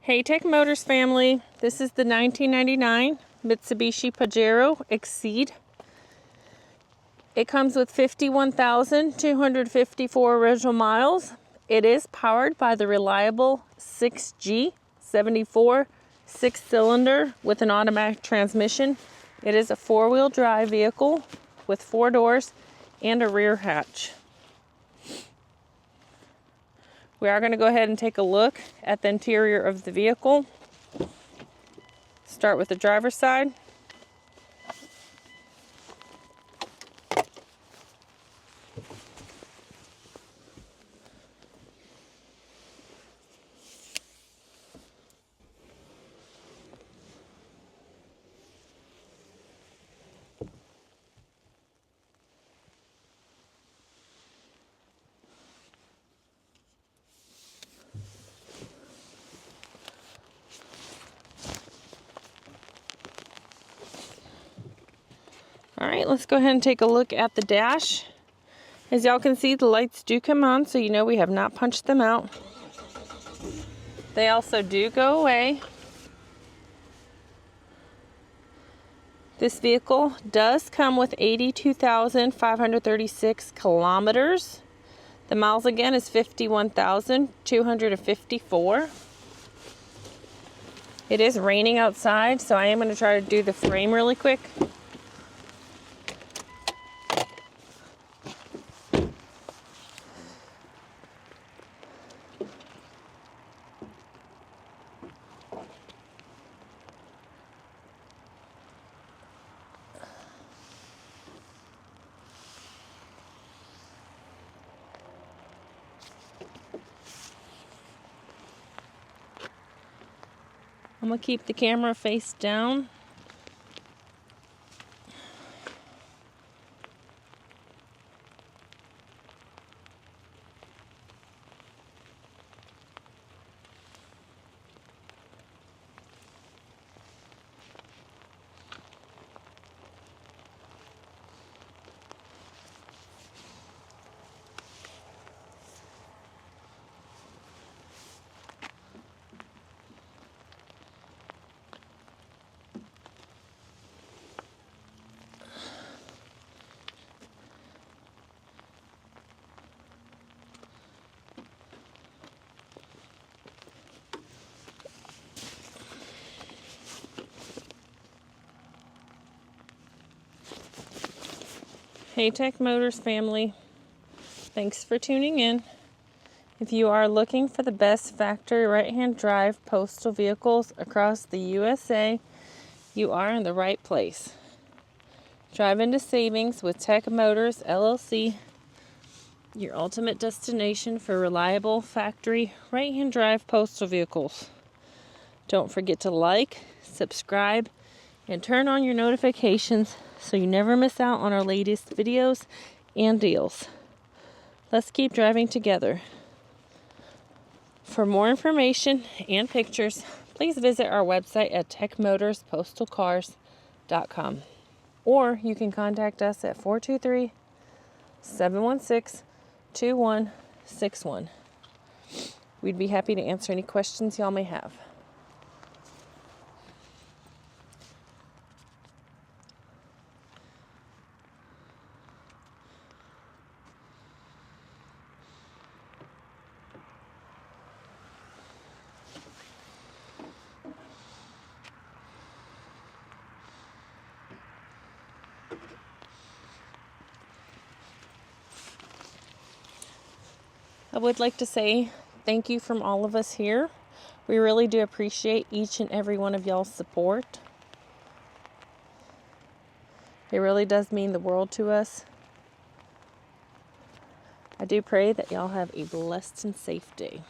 Hey Tech Motors family, this is the 1999 Mitsubishi Pajero Exceed. It comes with 51,254 original miles. It is powered by the reliable 6G74 6-cylinder with an automatic transmission. It is a four-wheel drive vehicle with 4 doors and a rear hatch. We are going to go ahead and take a look at the interior of the vehicle. Start with the driver's side. Alright, let's go ahead and take a look at the dash. As y'all can see, the lights do come on, so you know we have not punched them out. They also do go away. This vehicle does come with 82,536 kilometers. The miles again is 51,254. It is raining outside, so I am going to try to do the frame really quick. I'm going to keep the camera face down. Hey Tech Motors family, thanks for tuning in. If you are looking for the best factory right-hand drive postal vehicles across the USA, you are in the right place. Drive into savings with Tech Motors LLC, your ultimate destination for reliable factory right-hand drive postal vehicles. Don't forget to like, subscribe, and turn on your notifications so you never miss out on our latest videos and deals. Let's keep driving together. For more information and pictures, please visit our website at techmotorspostalcars.com, or you can contact us at 423-716-2161. We'd be happy to answer any questions y'all may have. I would like to say thank you from all of us here. We really do appreciate each and every one of y'all's support. It really does mean the world to us. I do pray that y'all have a blessed and safe day.